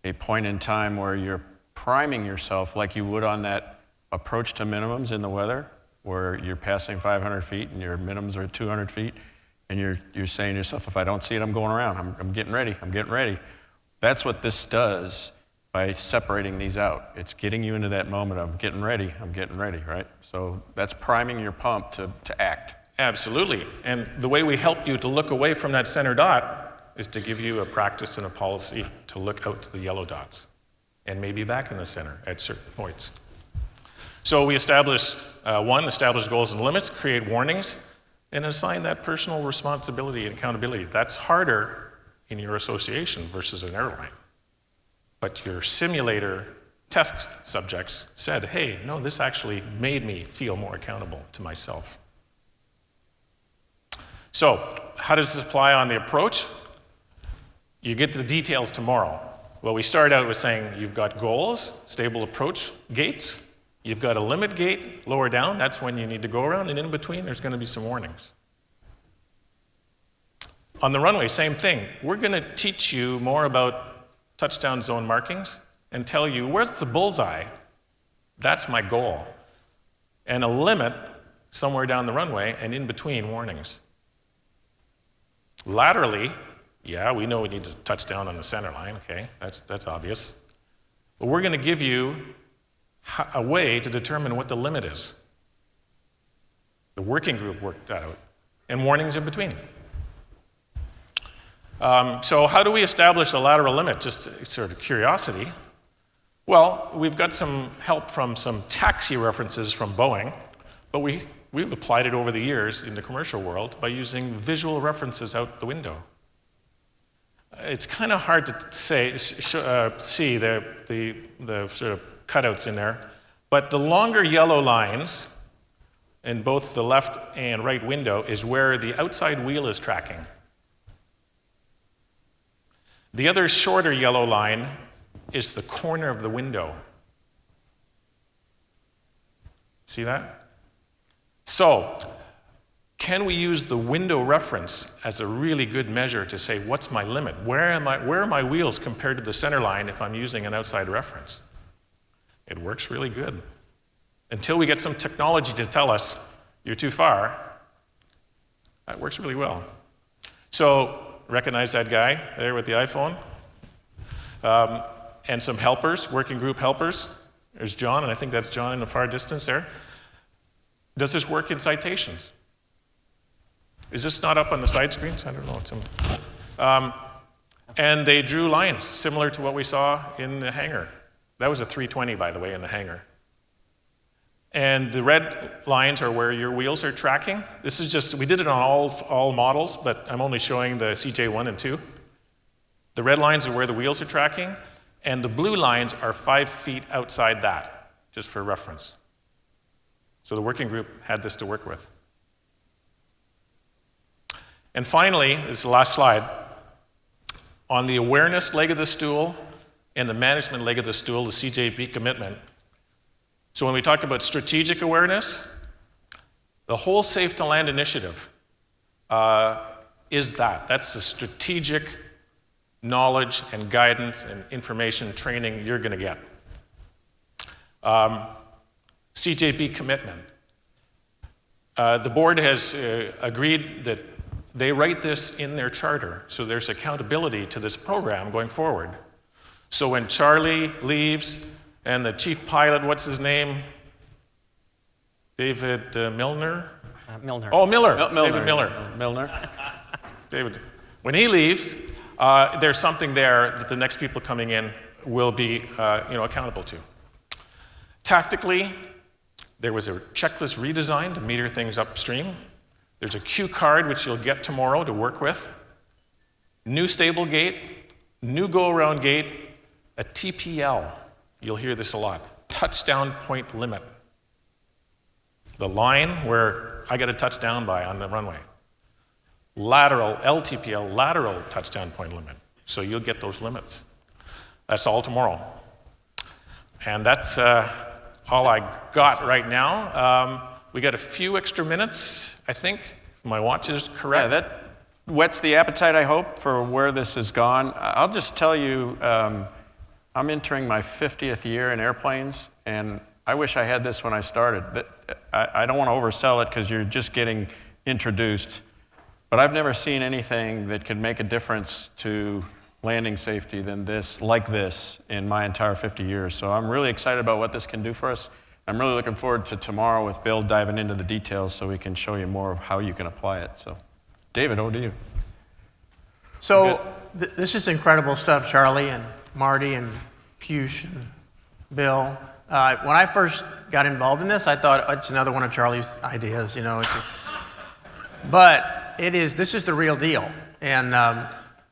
A: a point in time where you're priming yourself like you would on that approach to minimums in the weather, where you're passing 500 feet and your minimums are 200 feet, and you're saying to yourself, if I don't see it, I'm going around. I'm getting ready. I'm getting ready. That's what this does by separating these out. It's getting you into that moment of getting ready. I'm getting ready, right? So that's priming your pump to act.
C: Absolutely. And the way we help you to look away from that center dot is to give you a practice and a policy to look out to the yellow dots and maybe back in the center at certain points. So we establish goals and limits, create warnings, and assign that personal responsibility and accountability. That's harder in your association versus an airline. But your simulator test subjects said, hey, no, this actually made me feel more accountable to myself. So how does this apply on the approach? You get the details tomorrow. Well, we start out with saying you've got goals, stable approach gates. You've got a limit gate lower down. That's when you need to go around. And in between, there's going to be some warnings. On the runway, same thing. We're going to teach you more about touchdown zone markings and tell you, where's the bullseye? That's my goal. And a limit somewhere down the runway, and in between, warnings. Laterally, yeah, we know we need to touch down on the center line, okay, that's obvious. But we're going to give you a way to determine what the limit is. The working group worked that out, and warnings in between. So how do we establish a lateral limit? Just sort of curiosity. Well, we've got some help from some taxi references from Boeing, but we've applied it over the years in the commercial world by using visual references out the window. It's kind of hard to see the sort of cutouts in there, but the longer yellow lines in both the left and right window is where the outside wheel is tracking. The other shorter yellow line is the corner of the window. See that? So, can we use the window reference as a really good measure to say, what's my limit? Where are my wheels compared to the center line if I'm using an outside reference? It works really good. Until we get some technology to tell us you're too far, that works really well. So, recognize that guy there with the iPhone? And some helpers, working group helpers. There's John, and I think that's John in the far distance there. Does this work in citations? Is this not up on the side screens? I don't know. And they drew lines similar to what we saw in the hangar. That was a 320, by the way, in the hangar. And the red lines are where your wheels are tracking. This is just, we did it on all models, but I'm only showing the CJ1 and 2. The red lines are where the wheels are tracking, and the blue lines are 5 feet outside that, just for reference. So the working group had this to work with. And finally, this is the last slide, on the awareness leg of the stool and the management leg of the stool, the CJP commitment. So when we talk about strategic awareness, the whole Safe to Land initiative is that. That's the strategic knowledge and guidance and information training you're going to get. CJP commitment. The board has agreed that they write this in their charter, so there's accountability to this program going forward. So when Charlie leaves and the chief pilot, what's his name? David Milner?
B: Milner.
C: Oh, Miller.
A: Milner.
C: David Miller.
A: Milner.
C: David. When he leaves, there's something there that the next people coming in will be accountable to. Tactically, there was a checklist redesign to meter things upstream. There's a cue card, which you'll get tomorrow to work with. New stable gate, new go-around gate, a TPL. You'll hear this a lot. Touchdown point limit. The line where I get a touchdown by on the runway. Lateral, LTPL, lateral touchdown point limit. So you'll get those limits. That's all tomorrow. And that's all I got right now. We got a few extra minutes, I think, if my watch is correct.
A: Yeah, that whets the appetite, I hope, for where this has gone. I'll just tell you, I'm entering my 50th year in airplanes, and I wish I had this when I started. But I don't want to oversell it because you're just getting introduced. But I've never seen anything that could make a difference to landing safety than this, like this, in my entire 50 years. So I'm really excited about what this can do for us. I'm really looking forward to tomorrow with Bill diving into the details so we can show you more of how you can apply it. So, David, over to you.
E: So this is incredible stuff, Charlie and Marty and Piyush and Bill. When I first got involved in this, I thought it's another one of Charlie's ideas, but this is the real deal. And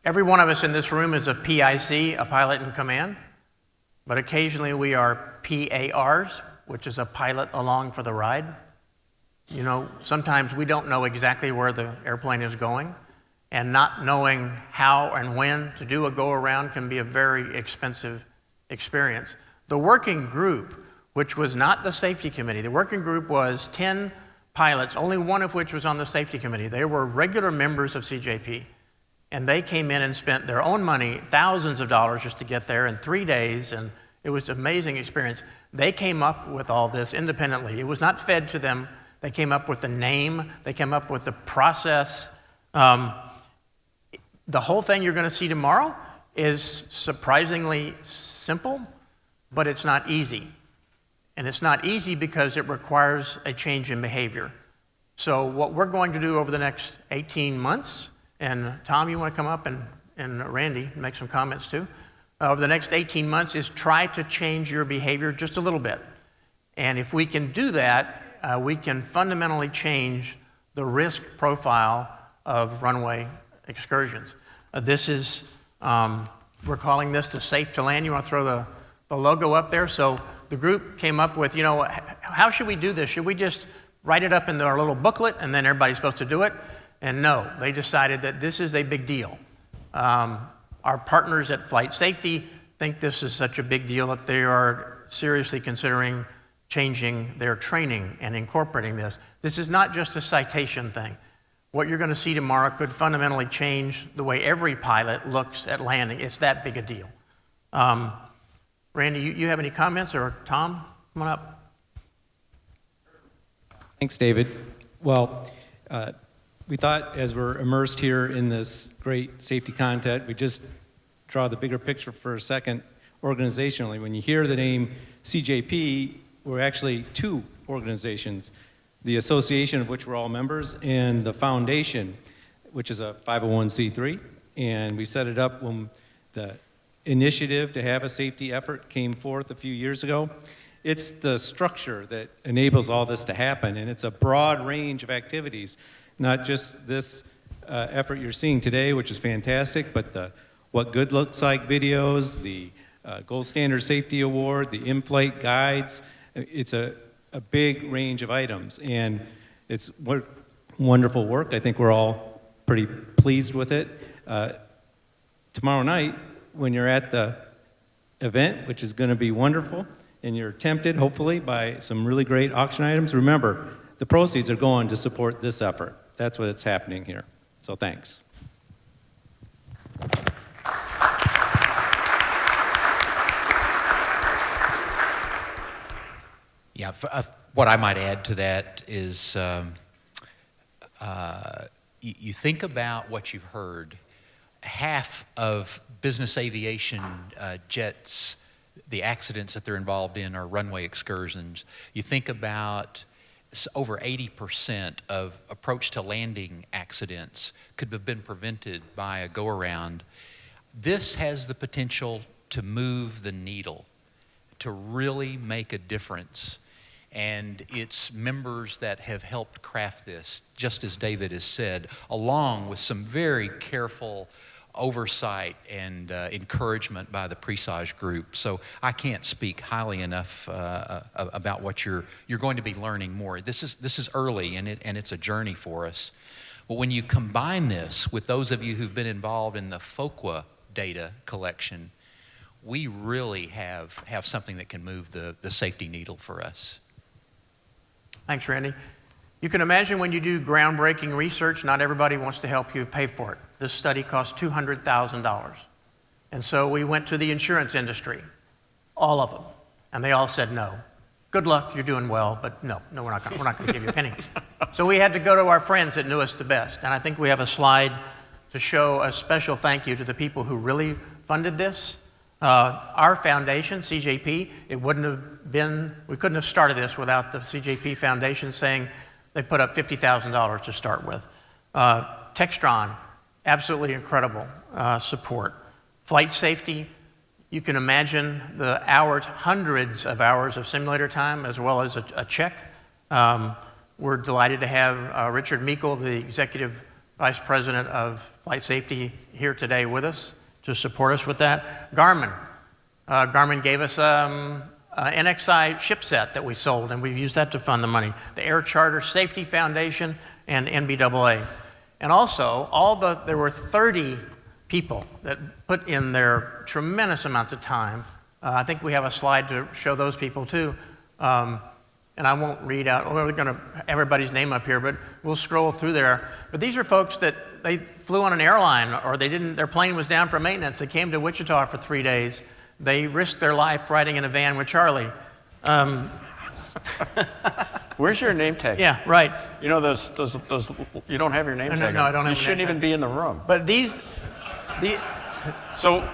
E: every one of us in this room is a PIC, a pilot in command, but occasionally we are PARs, which is a pilot along for the ride. Sometimes we don't know exactly where the airplane is going, and not knowing how and when to do a go-around can be a very expensive experience. The working group, which was not the safety committee, the working group was 10 pilots, only one of which was on the safety committee. They were regular members of CJP, and they came in and spent their own money, thousands of dollars just to get there in 3 days, and it was an amazing experience. They came up with all this independently. It was not fed to them. They came up with the name. They came up with the process. The whole thing you're going to see tomorrow is surprisingly simple, but it's not easy. And it's not easy because it requires a change in behavior. So what we're going to do over the next 18 months, and Tom, you want to come up, and Randy, make some comments too, over the next 18 months is try to change your behavior just a little bit. And if we can do that, we can fundamentally change the risk profile of runway excursions. This is, we're calling this the Safe to Land. You want to throw the logo up there? So the group came up with, how should we do this? Should we just write it up in our little booklet and then everybody's supposed to do it? And no, they decided that this is a big deal. Our partners at Flight Safety think this is such a big deal that they are seriously considering changing their training and incorporating this. This is not just a citation thing. What you're going to see tomorrow could fundamentally change the way every pilot looks at landing. It's that big a deal. Randy, you have any comments? Or Tom, come on up.
F: Thanks, David. Well, we thought as we're immersed here in this great safety content, we just draw the bigger picture for a second organizationally. When you hear the name CJP, we're actually two organizations, the association of which we're all members, and the foundation, which is a 501c3. And we set it up when the initiative to have a safety effort came forth a few years ago. It's the structure that enables all this to happen, and it's a broad range of activities, not just this effort you're seeing today, which is fantastic, but the What Good Looks Like videos, the Gold Standard Safety Award, the in-flight guides. It's a big range of items, and it's wonderful work. I think we're all pretty pleased with it. Tomorrow night, when you're at the event, which is going to be wonderful, and you're tempted, hopefully, by some really great auction items, remember, the proceeds are going to support this effort. That's what's happening here. So thanks.
G: Yeah, what I might add to that is you think about what you've heard. Half of business aviation jets, the accidents that they're involved in are runway excursions. You think about over 80% of approach to landing accidents could have been prevented by a go-around. This has the potential to move the needle, to really make a difference. And it's members that have helped craft this, just as David has said, along with some very careful oversight and encouragement by the Presage group. So I can't speak highly enough about what you're going to be learning more. This is early, and it's a journey for us. But when you combine this with those of you who've been involved in the FOQA data collection, we really have something that can move the safety needle for us.
E: Thanks, Randy. You can imagine when you do groundbreaking research, not everybody wants to help you pay for it. This study cost $200,000. And so we went to the insurance industry, all of them, and they all said no. Good luck, you're doing well, but no, we're not going to give you a penny. So we had to go to our friends that knew us the best. And I think we have a slide to show a special thank you to the people who really funded this. Our foundation, CJP, it wouldn't have been, we couldn't have started this without the CJP Foundation saying they put up $50,000 to start with. Textron, absolutely incredible support. Flight Safety, you can imagine the hours, hundreds of hours of simulator time as well as a check. We're delighted to have Richard Meikle, the Executive Vice President of Flight Safety, here today with us to support us with that. Garmin. Garmin gave us an NXI ship set that we sold, and we've used that to fund the money. The Air Charter Safety Foundation and NBAA. And also, there were 30 people that put in their tremendous amounts of time. I think we have a slide to show those people too. And I won't read out, we're going to everybody's name up here, but we'll scroll through there. But these are folks that they flew on an airline, or their plane was down for maintenance. They came to Wichita for 3 days. They risked their life riding in a van with Charlie.
A: Where's your name tag?
E: Yeah, right.
A: You know those you don't have your name
E: No,
A: tag
E: no,
A: on.
E: I don't have
A: You
E: a
A: shouldn't
E: name
A: even
E: tag.
A: be in the room.
E: But
A: So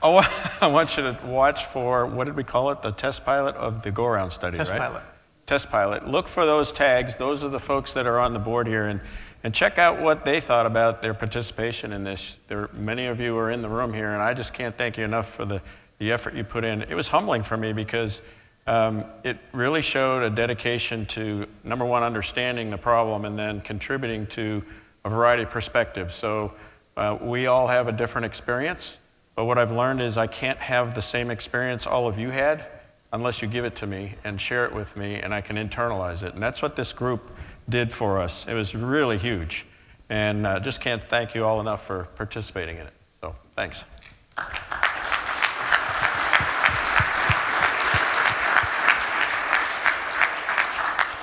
A: I want you to watch for, what did we call it? The test pilot of the go-around study,
E: Test
A: right?
E: pilot.
A: Test pilot. Look for those tags. Those are the folks that are on the board here, and check out what they thought about their participation in this. Many of you are in the room here, and I just can't thank you enough for the effort you put in. It was humbling for me because it really showed a dedication to, number one, understanding the problem and then contributing to a variety of perspectives. So we all have a different experience, but what I've learned is I can't have the same experience all of you had unless you give it to me and share it with me and I can internalize it. And that's what this group did for us. It was really huge. And just can't thank you all enough for participating in it. So thanks.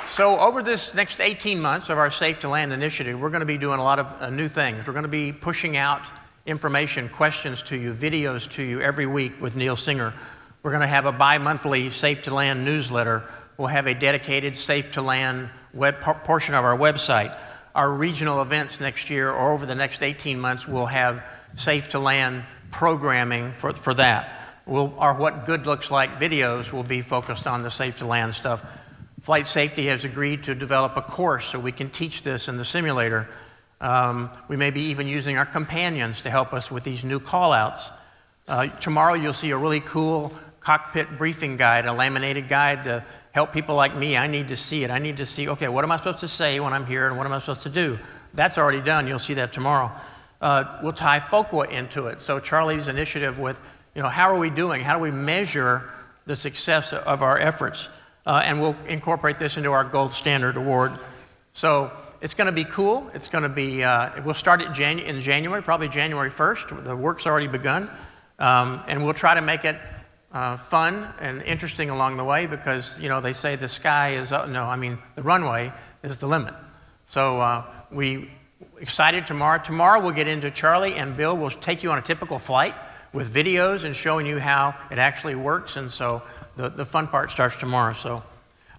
E: So over this next 18 months of our Safe to Land initiative, we're going to be doing a lot of new things. We're going to be pushing out information, questions to you, videos to you every week with Neil Singer. We're going to have a bi-monthly Safe to Land newsletter. We'll have a dedicated Safe to Land portion of our website. Our regional events next year or over the next 18 months will have Safe to Land programming for that. Our What Good Looks Like videos will be focused on the Safe to Land stuff. Flight Safety has agreed to develop a course so we can teach this in the simulator. We may be even using our companions to help us with these new call-outs. Tomorrow you'll see a really cool cockpit briefing guide, a laminated guide to help people like me. I need to see it. I need to see, okay, what am I supposed to say when I'm here and what am I supposed to do? That's already done. You'll see that tomorrow. We'll tie FOQA into it. So Charlie's initiative with, how are we doing? How do we measure the success of our efforts? And we'll incorporate this into our Gold Standard Award. So it's going to be cool. It's going to be, we'll start it in January, probably January 1st. The work's already begun. And we'll try to make it fun and interesting along the way because, they say the sky is, the runway is the limit. So we excited tomorrow. Tomorrow we'll get into Charlie and Bill will take you on a typical flight with videos and showing you how it actually works. And so the fun part starts tomorrow. So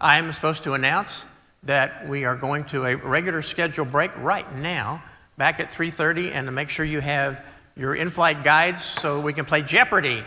E: I'm supposed to announce that we are going to a regular scheduled break right now, back at 3:30, and to make sure you have your in-flight guides so we can play Jeopardy!